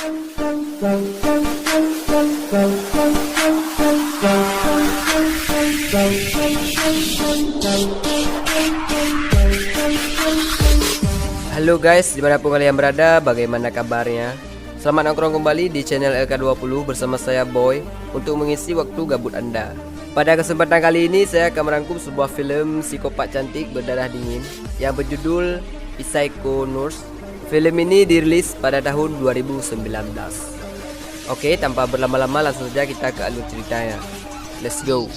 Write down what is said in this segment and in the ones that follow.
Halo guys, dimanapun kalian berada, bagaimana kabarnya? Selamat nongkrong kembali di channel LK20 bersama saya Boy untuk mengisi waktu gabut Anda. Pada kesempatan kali ini saya akan merangkum sebuah film psikopat cantik berdarah dingin yang berjudul Psycho Nurse. Film ini dirilis pada tahun 2019. Oke, tanpa berlama-lama langsung saja kita ke alur ceritanya. Let's go.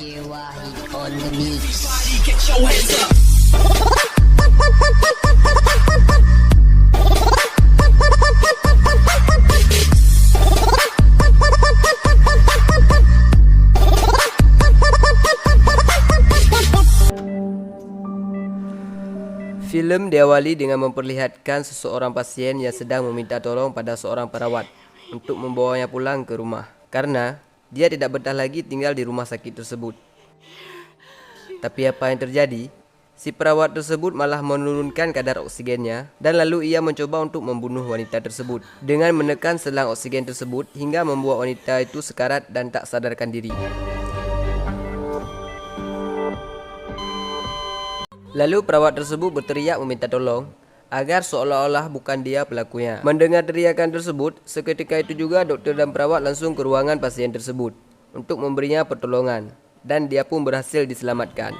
Film diawali dengan memperlihatkan seseorang pasien yang sedang meminta tolong pada seorang perawat untuk membawanya pulang ke rumah karena dia tidak betah lagi tinggal di rumah sakit tersebut. Tapi apa yang terjadi? Si perawat tersebut malah menurunkan kadar oksigennya dan lalu ia mencoba untuk membunuh wanita tersebut dengan menekan selang oksigen tersebut hingga membuat wanita itu sekarat dan tak sadarkan diri. Lalu perawat tersebut berteriak meminta tolong agar seolah-olah bukan dia pelakunya. Mendengar teriakan tersebut, seketika itu juga dokter dan perawat langsung ke ruangan pasien tersebut untuk memberinya pertolongan dan dia pun berhasil diselamatkan.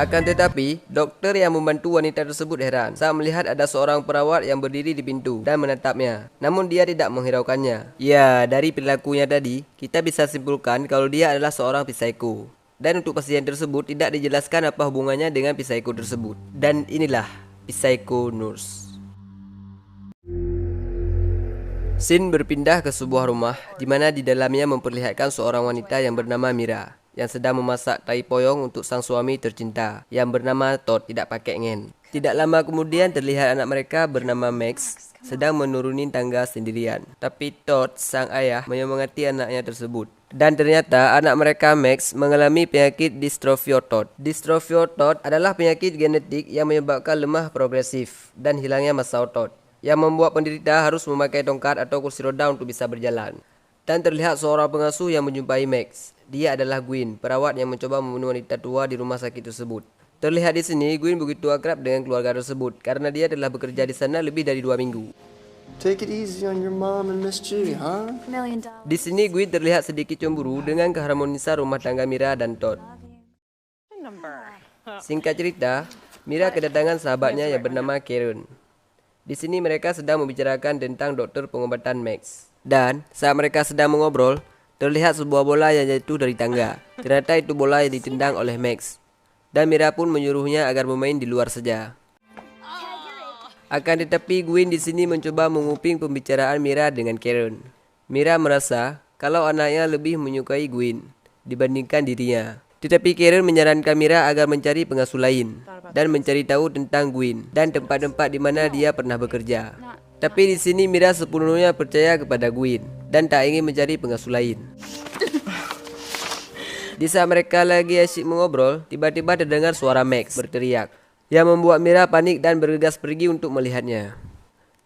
Akan tetapi, dokter yang membantu wanita tersebut heran saat melihat ada seorang perawat yang berdiri di pintu dan menatapnya. Namun dia tidak menghiraukannya. Ya, dari perilakunya tadi, kita bisa simpulkan kalau dia adalah seorang psiko. Dan untuk pasien tersebut tidak dijelaskan apa hubungannya dengan psiko tersebut. Dan inilah Psycho Nurse. Scene berpindah ke sebuah rumah di mana di dalamnya memperlihatkan seorang wanita yang bernama Mira yang sedang memasak tai poyong untuk sang suami tercinta yang bernama Todd tidak pakai ngen. Tidak lama kemudian terlihat anak mereka bernama Max sedang menuruni tangga sendirian. Tapi Todd, sang ayah, menyemangati anaknya tersebut. Dan ternyata anak mereka Max mengalami penyakit distrofi otot. Distrofi otot adalah penyakit genetik yang menyebabkan lemah progresif dan hilangnya massa otot, yang membuat penderita harus memakai tongkat atau kursi roda untuk bisa berjalan. Dan terlihat seorang pengasuh yang menjumpai Max. Dia adalah Gwen, perawat yang mencoba membunuh wanita tua di rumah sakit tersebut. Terlihat di sini Gwen begitu akrab dengan keluarga tersebut karena dia telah bekerja di sana lebih dari 2 minggu. Take it easy on your mom and Miss G, huh? Di sini Gwen terlihat sedikit cemburu dengan keharmonisan rumah tangga Mira dan Todd. Singkat cerita, Mira kedatangan sahabatnya yang bernama Karen. Di sini mereka sedang membicarakan tentang dokter pengobatan Max. Dan saat mereka sedang mengobrol, terlihat sebuah bola yang jatuh dari tangga. Ternyata itu bola yang ditendang oleh Max. Dan Mira pun menyuruhnya agar bermain di luar saja. Akan tetapi Gwen di sini mencoba menguping pembicaraan Mira dengan Karen. Mira merasa kalau anaknya lebih menyukai Gwen dibandingkan dirinya. Tetapi Karen menyarankan Mira agar mencari pengasuh lain dan mencari tahu tentang Gwen dan tempat-tempat di mana dia pernah bekerja. Tapi di sini Mira sepenuhnya percaya kepada Gwen dan tak ingin mencari pengasuh lain. Di saat mereka lagi asyik mengobrol, tiba-tiba terdengar suara Max berteriak yang membuat Mira panik dan bergegas pergi untuk melihatnya.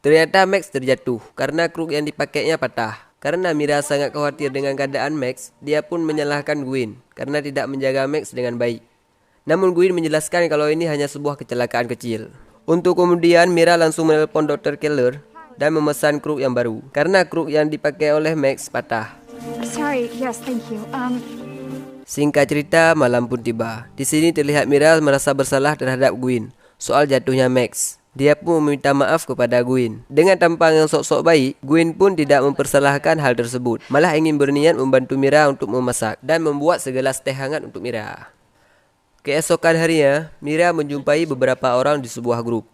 Ternyata Max terjatuh karena kruk yang dipakainya patah. Karena Mira sangat khawatir dengan keadaan Max, dia pun menyalahkan Gwen karena tidak menjaga Max dengan baik. Namun Gwen menjelaskan kalau ini hanya sebuah kecelakaan kecil. Untuk kemudian Mira langsung menelpon Dr. Keller dan memesan kruk yang baru karena kruk yang dipakai oleh Max patah. Sorry, yes, thank you. Singkat cerita, malam pun tiba. Di sini terlihat Mira merasa bersalah terhadap Gwen soal jatuhnya Max. Dia pun meminta maaf kepada Gwen. Dengan tampang yang sok-sok baik, Gwen pun tidak mempersalahkan hal tersebut. Malah ingin berniat membantu Mira untuk memasak dan membuat segelas teh hangat untuk Mira. Keesokan harinya, Mira menjumpai beberapa orang di sebuah grup.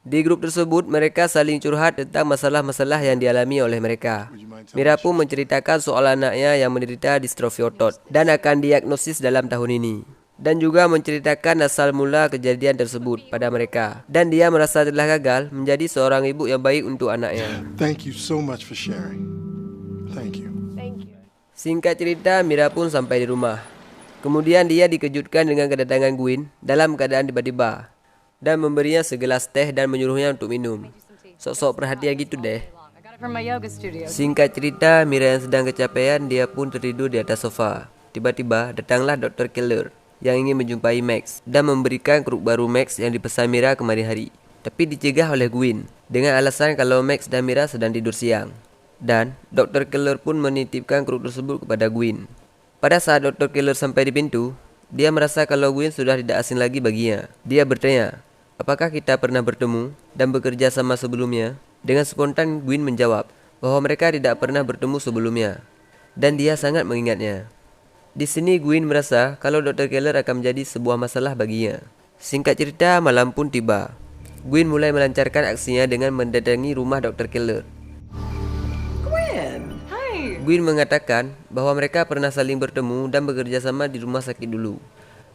Di grup tersebut, mereka saling curhat tentang masalah-masalah yang dialami oleh mereka. Mira pun menceritakan soal anaknya yang menderita distrofi otot dan akan diagnosis dalam tahun ini. Dan juga menceritakan asal mula kejadian tersebut pada mereka. Dan dia merasa telah gagal menjadi seorang ibu yang baik untuk anaknya. Thank you so much for sharing. Thank you. Singkat cerita, Mira pun sampai di rumah. Kemudian dia dikejutkan dengan kedatangan Gwen dalam keadaan tiba-tiba dan memberinya segelas teh dan menyuruhnya untuk minum. Sok-sok perhatian gitu deh. I got it from my yoga studio. Singkat cerita, Mira yang sedang kecapean, dia pun tertidur di atas sofa. Tiba-tiba datanglah Dr. Keller yang ingin menjumpai Max dan memberikan keruk baru Max yang dipesan Mira kemarin hari. Tapi dicegah oleh Gwyn dengan alasan kalau Max dan Mira sedang tidur siang. Dan Dr. Keller pun menitipkan keruk tersebut kepada Gwyn. Pada saat Dr. Keller sampai di pintu, dia merasa kalau Gwyn sudah tidak asing lagi baginya. Dia bertanya, apakah kita pernah bertemu dan bekerja sama sebelumnya? Dengan spontan Gwyn menjawab bahwa mereka tidak pernah bertemu sebelumnya dan dia sangat mengingatnya. Di sini Gwyn merasa kalau Dr. Keller akan menjadi sebuah masalah baginya. Singkat cerita, malam pun tiba. Gwyn mulai melancarkan aksinya dengan mendatangi rumah Dr. Keller. Gwen! Hi! Gwyn mengatakan bahwa mereka pernah saling bertemu dan bekerja sama di rumah sakit dulu.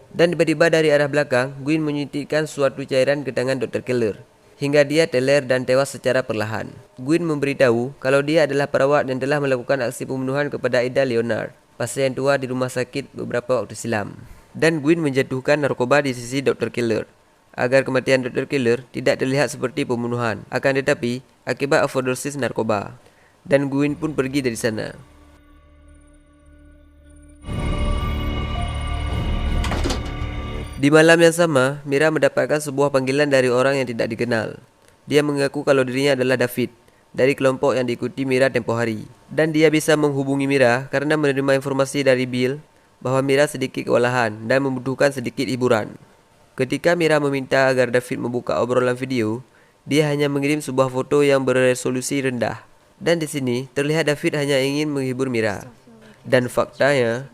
Dan tiba-tiba dari arah belakang, Gwyn menyuntikkan suatu cairan ke tangan Dr. Keller hingga dia teler dan tewas secara perlahan. Gwyn memberitahu kalau dia adalah perawat yang telah melakukan aksi pembunuhan kepada Ida Leonard, pasien tua di rumah sakit beberapa waktu silam. Dan Gwyn menjatuhkan narkoba di sisi Dr. Keller agar kematian Dr. Keller tidak terlihat seperti pembunuhan, akan tetapi akibat overdosis narkoba. Dan Gwyn pun pergi dari sana. Di malam yang sama, Mira mendapatkan sebuah panggilan dari orang yang tidak dikenal. Dia mengaku kalau dirinya adalah David dari kelompok yang diikuti Mira tempoh hari. Dan dia bisa menghubungi Mira karena menerima informasi dari Bill bahwa Mira sedikit kewalahan dan membutuhkan sedikit hiburan. Ketika Mira meminta agar David membuka obrolan video, dia hanya mengirim sebuah foto yang beresolusi rendah. Dan di sini terlihat David hanya ingin menghibur Mira. Dan faktanya,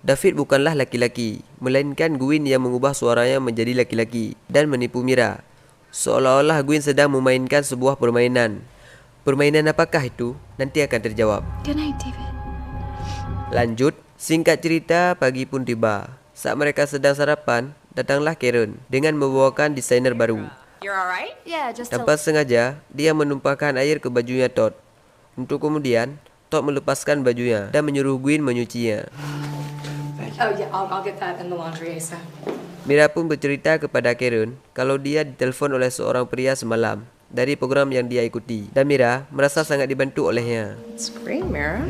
David bukanlah laki-laki, melainkan Gwyn yang mengubah suaranya menjadi laki-laki dan menipu Mira. Seolah-olah Gwyn sedang memainkan sebuah permainan. Permainan apakah itu? Nanti akan terjawab. Good night, David. Lanjut, singkat cerita, pagi pun tiba. Saat mereka sedang sarapan, datanglah Karen dengan membawakan desainer baru. You're alright? Yeah, just Tanpa sengaja, dia menumpahkan air ke bajunya Todd. Untuk kemudian, Todd melepaskan bajunya dan menyuruh Gwyn menyucinya. Oh yeah, I'll get that in the laundry ASAP. Mira pun bercerita kepada Karen kalau dia ditelepon oleh seorang pria semalam dari program yang dia ikuti. Dan Mira merasa sangat dibantu olehnya. It's great, Mira.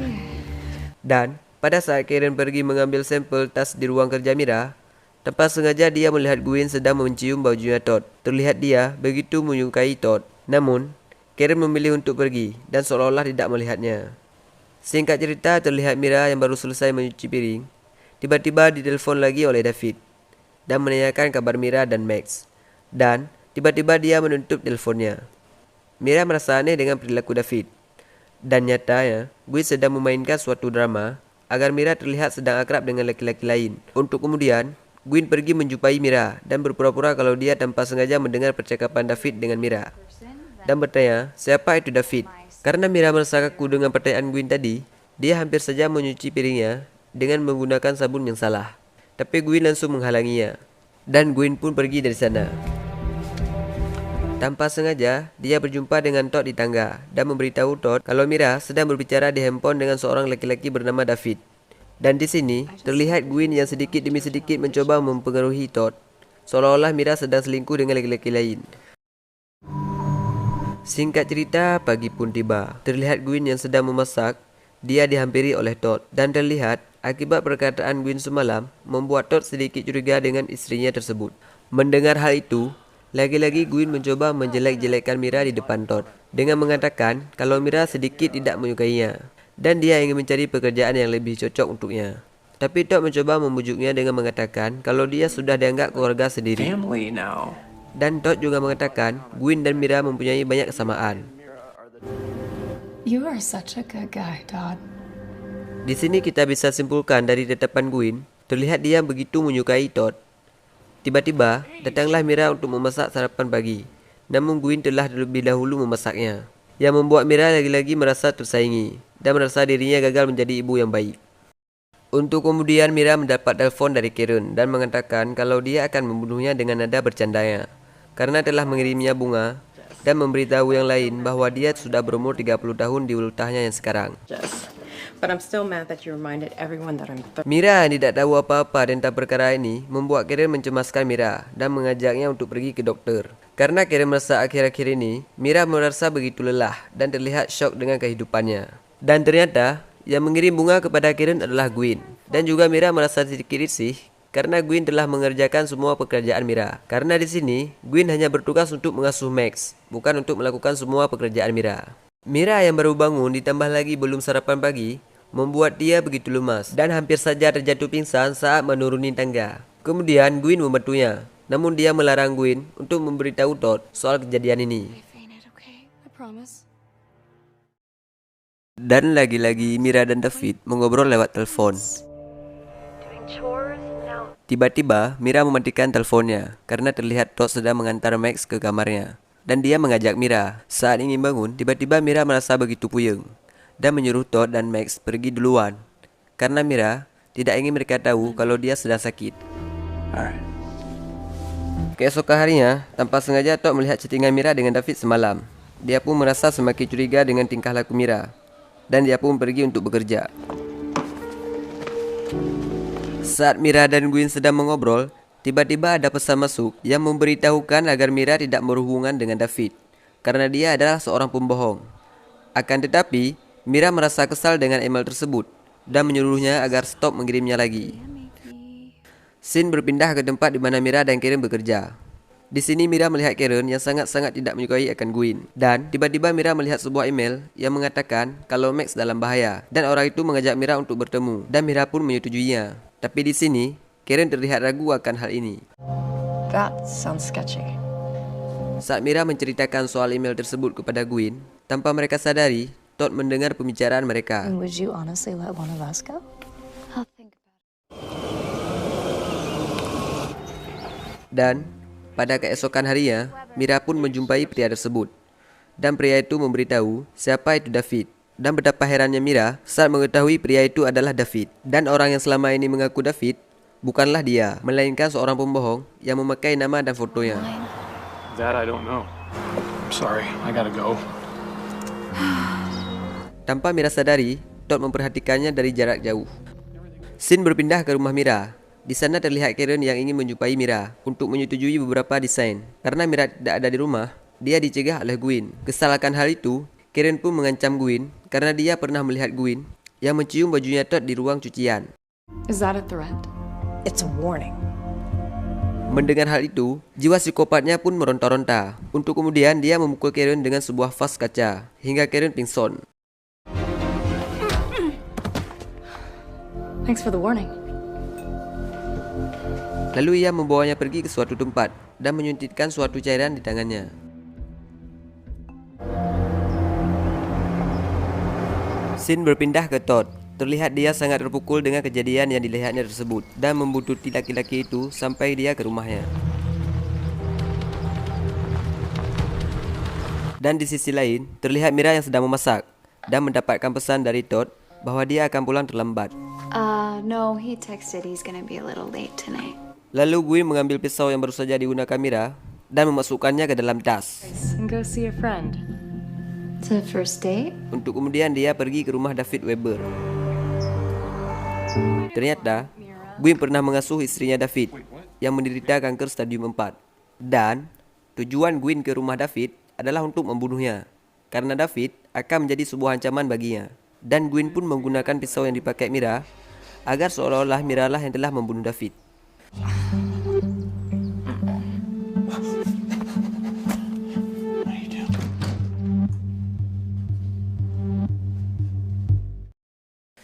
Dan pada saat Karen pergi mengambil sampel tas di ruang kerja Mira, tanpa sengaja dia melihat Gwyn sedang mencium bajunya Todd. Terlihat dia begitu menyukai Todd. Namun, Karen memilih untuk pergi dan seolah-olah tidak melihatnya. Singkat cerita, terlihat Mira yang baru selesai mencuci piring tiba-tiba ditelepon lagi oleh David dan menanyakan kabar Mira dan Max. Dan tiba-tiba dia menutup teleponnya. Mira merasa aneh dengan perilaku David. Dan nyatanya, Gwyn sedang memainkan suatu drama agar Mira terlihat sedang akrab dengan laki-laki lain. Untuk kemudian, Gwyn pergi menjumpai Mira dan berpura-pura kalau dia tanpa sengaja mendengar percakapan David dengan Mira. Dan bertanya, siapa itu David? Karena Mira merasa kaku dengan pertanyaan Gwyn tadi, dia hampir saja menyuci piringnya dengan menggunakan sabun yang salah. Tapi Gwyn langsung menghalanginya. Dan Gwyn pun pergi dari sana. Tanpa sengaja, dia berjumpa dengan Todd di tangga dan memberitahu Todd kalau Mira sedang berbicara di handphone dengan seorang laki-laki bernama David. Dan di sini, terlihat Gwyn yang sedikit demi sedikit mencoba mempengaruhi Todd, seolah-olah Mira sedang selingkuh dengan laki-laki lain. Singkat cerita, pagi pun tiba. Terlihat Gwyn yang sedang memasak. Dia dihampiri oleh Todd dan terlihat akibat perkataan Gwyn semalam membuat Todd sedikit curiga dengan istrinya tersebut. Mendengar hal itu, lagi-lagi Gwyn mencoba menjelek-jelekkan Mira di depan Todd dengan mengatakan kalau Mira sedikit tidak menyukainya dan dia ingin mencari pekerjaan yang lebih cocok untuknya. Tapi Todd mencoba membujuknya dengan mengatakan kalau dia sudah dianggap keluarga sendiri. Family now. Dan Todd juga mengatakan Gwyn dan Mira mempunyai banyak kesamaan. You are such a good guy, Todd. Di sini kita bisa simpulkan dari tatapan Gwyn, terlihat dia begitu menyukai Todd. Tiba-tiba, datanglah Mira untuk memasak sarapan pagi. Namun Gwyn telah terlebih dahulu memasaknya, yang membuat Mira lagi-lagi merasa tersaingi dan merasa dirinya gagal menjadi ibu yang baik. Untuk kemudian Mira mendapat telefon dari Karen dan mengatakan kalau dia akan membunuhnya dengan nada bercandanya karena telah mengirimnya bunga dan memberitahu yang lain bahwa dia sudah berumur 30 tahun di ultahnya yang sekarang. Just But I'm still mad that you reminded everyone that I'm Mira yang tidak tahu apa-apa tentang perkara ini membuat Karen mencemaskan Mira dan mengajaknya untuk pergi ke dokter. Karena Karen merasa akhir-akhir ini, Mira merasa begitu lelah dan terlihat syok dengan kehidupannya. Dan ternyata, yang mengirim bunga kepada Karen adalah Gwen. Dan juga Mira merasa sedikit risih karena Gwen telah mengerjakan semua pekerjaan Mira. Karena di sini, Gwen hanya bertugas untuk mengasuh Max, bukan untuk melakukan semua pekerjaan Mira. Mira yang baru bangun ditambah lagi belum sarapan pagi, membuat dia begitu lemas dan hampir saja terjatuh pingsan saat menuruni tangga. Kemudian Gwen membantunya, namun dia melarang Gwen untuk memberitahu Todd soal kejadian ini. Dan lagi-lagi Mira dan David mengobrol lewat telepon. Tiba-tiba Mira mematikan teleponnya karena terlihat Todd sedang mengantar Max ke kamarnya. Dan dia mengajak Mira. Saat ingin bangun, tiba-tiba Mira merasa begitu puyeng dan menyuruh Todd dan Max pergi duluan karena Mira tidak ingin mereka tahu kalau dia sedang sakit. Keesokan harinya, tanpa sengaja Todd melihat chattingan Mira dengan David semalam. Dia pun merasa semakin curiga dengan tingkah laku Mira dan dia pun pergi untuk bekerja. Saat Mira dan Gwen sedang mengobrol, tiba-tiba ada pesan masuk yang memberitahukan agar Mira tidak berhubungan dengan David karena dia adalah seorang pembohong. Akan tetapi, Mira merasa kesal dengan email tersebut dan menyuruhnya agar stop mengirimnya lagi. Scene berpindah ke tempat di mana Mira dan Karen bekerja. Di sini Mira melihat Karen yang sangat-sangat tidak menyukai akan Gwen. Dan tiba-tiba Mira melihat sebuah email yang mengatakan kalau Max dalam bahaya dan orang itu mengajak Mira untuk bertemu dan Mira pun menyetujuinya. Tapi di sini Karen terlihat ragu akan hal ini. That sounds sketchy. Saat Mira menceritakan soal email tersebut kepada Gwen, tanpa mereka sadari, Todd mendengar pembicaraan mereka. Would you honestly let one of us go? I'll think about Dan pada keesokan harinya, Mira pun menjumpai pria tersebut. Dan pria itu memberitahu siapa itu David. Dan betapa herannya Mira saat mengetahui pria itu adalah David. Dan orang yang selama ini mengaku David bukanlah dia, melainkan seorang pembohong yang memakai nama dan fotonya. That I don't know. I'm sorry, I gotta go. Tanpa Mira sadari, Todd memperhatikannya dari jarak jauh. Scene berpindah ke rumah Mira. Di sana terlihat Karen yang ingin menjumpai Mira untuk menyetujui beberapa desain. Karena Mira tidak ada di rumah, dia dicegah oleh Gwen. Kesal akan hal itu, Karen pun mengancam Gwen karena dia pernah melihat Gwen yang mencium bajunya Todd di ruang cucian. Is that a threat? It's a warning. Mendengar hal itu, jiwa psikopatnya pun meronta-ronta. Untuk kemudian dia memukul Karen dengan sebuah vas kaca hingga Karen pingsan. Thanks for the warning. Lalu ia membawanya pergi ke suatu tempat dan menyuntikkan suatu cairan di tangannya. Scene berpindah ke Todd. Terlihat dia sangat terpukul dengan kejadian yang dilihatnya tersebut dan membuntuti laki-laki itu sampai dia ke rumahnya. Dan di sisi lain, terlihat Mira yang sedang memasak dan mendapatkan pesan dari Todd bahwa dia akan pulang terlambat. No, he texted he's gonna be a little late tonight. Lalu Gwen mengambil pisau yang baru saja digunakan Mira dan memasukkannya ke dalam tas. And go see a friend. It's a first date? Untuk kemudian dia pergi ke rumah David Weber. Ternyata, Gwen pernah mengasuh istrinya David yang menderita kanker stadium 4. Dan tujuan Gwen ke rumah David adalah untuk membunuhnya karena David akan menjadi sebuah ancaman baginya. Dan Gwen pun menggunakan pisau yang dipakai Mira agar seolah-olah Mira lah yang telah membunuh David.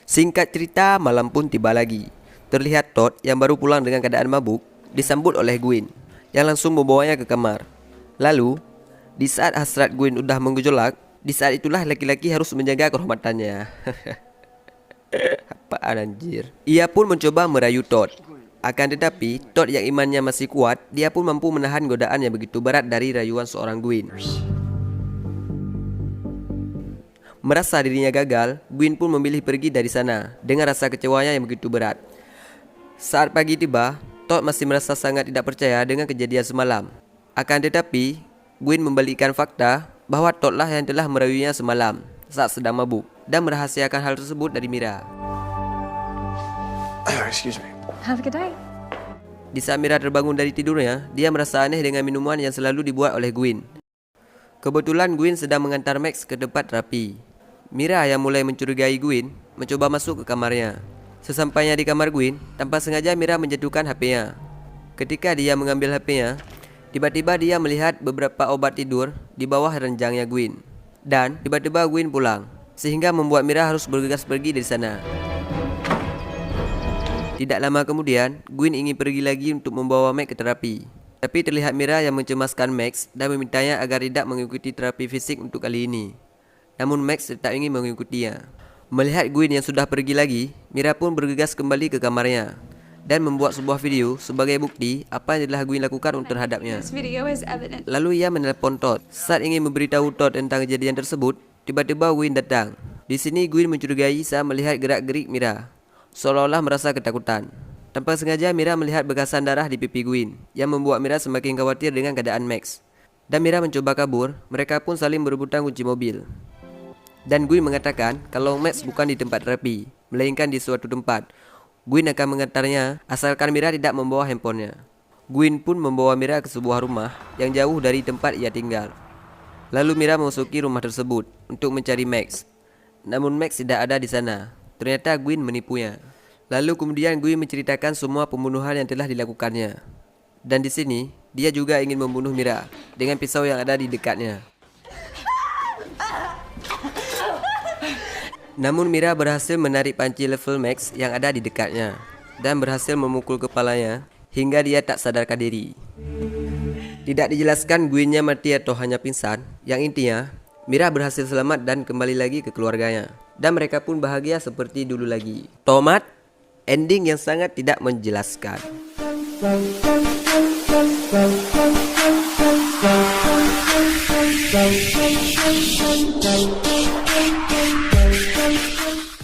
Singkat cerita, malam pun tiba lagi. Terlihat Todd yang baru pulang dengan keadaan mabuk disambut oleh Gwen yang langsung membawanya ke kamar. Lalu, di saat hasrat Gwen udah menggejolak, di saat itulah laki-laki harus menjaga kehormatannya. Apaan anjir. Ia pun mencoba merayu Todd. Akan tetapi, Todd yang imannya masih kuat, dia pun mampu menahan godaan yang begitu berat dari rayuan seorang Gwen. Merasa dirinya gagal, Gwen pun memilih pergi dari sana dengan rasa kecewanya yang begitu berat. Saat pagi tiba, Todd masih merasa sangat tidak percaya dengan kejadian semalam. Akan tetapi, Gwen membalikkan fakta bahwa Todd lah yang telah merayunya semalam saat sedang mabuk. dan merahasiakan hal tersebut dari Mira. Excuse me. Have a good day. Di saat Mira terbangun dari tidurnya, dia merasa aneh dengan minuman yang selalu dibuat oleh Gwyn. Kebetulan Gwyn sedang mengantar Max ke tempat terapi. Mira yang mulai mencurigai Gwyn mencoba masuk ke kamarnya. Sesampainya di kamar Gwyn, tanpa sengaja Mira menjatuhkan HP-nya. Ketika dia mengambil HP-nya, tiba-tiba dia melihat beberapa obat tidur di bawah ranjangnya Gwyn. Dan tiba-tiba Gwyn pulang, sehingga membuat Mira harus bergegas pergi dari sana. Tidak lama kemudian, Gwyn ingin pergi lagi untuk membawa Max ke terapi. Tapi terlihat Mira yang mencemaskan Max dan memintanya agar tidak mengikuti terapi fisik untuk kali ini. Namun Max tetap ingin mengikutinya. Melihat Gwyn yang sudah pergi lagi, Mira pun bergegas kembali ke kamarnya dan membuat sebuah video sebagai bukti apa yang telah Gwyn lakukan terhadapnya. This video is evidence. Lalu ia menelpon Todd. Saat ingin memberitahu Todd tentang kejadian tersebut, tiba-tiba Gwyn datang. Di sini Gwyn mencurigai saat melihat gerak-gerik Mira, seolah-olah merasa ketakutan. Tanpa sengaja Mira melihat bekasan darah di pipi Gwyn yang membuat Mira semakin khawatir dengan keadaan Max. Dan Mira mencoba kabur, mereka pun saling berebutan kunci mobil. Dan Gwyn mengatakan kalau Max bukan di tempat terapi, melainkan di suatu tempat. Gwyn akan mengantarnya asalkan Mira tidak membawa handphonenya. Gwyn pun membawa Mira ke sebuah rumah yang jauh dari tempat ia tinggal. Lalu Mira memasuki rumah tersebut untuk mencari Max. Namun Max tidak ada di sana. Ternyata Gwyn menipunya. Lalu kemudian Gwyn menceritakan semua pembunuhan yang telah dilakukannya. Dan di sini dia juga ingin membunuh Mira dengan pisau yang ada di dekatnya. Namun Mira berhasil menarik panci level Max yang ada di dekatnya dan berhasil memukul kepalanya hingga dia tak sadarkan diri. Tidak dijelaskan Gwynnya mati atau hanya pingsan. Yang intinya Mira berhasil selamat dan kembali lagi ke keluarganya. Dan mereka pun bahagia seperti dulu lagi. Tomat, ending yang sangat tidak menjelaskan.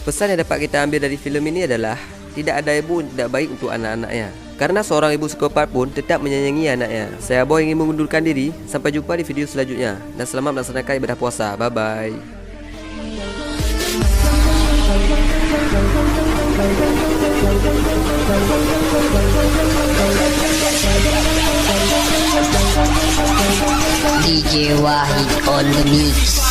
Pesan yang dapat kita ambil dari filem ini adalah tidak ada ibu yang tidak baik untuk anak-anaknya. Karena seorang ibu psikopat pun tetap menyayangi anaknya. Saya Boy ingin mengundurkan diri. Sampai jumpa di video selanjutnya. Dan selamat melaksanakan ibadah puasa. Bye-bye. DJ Wahid on the mix.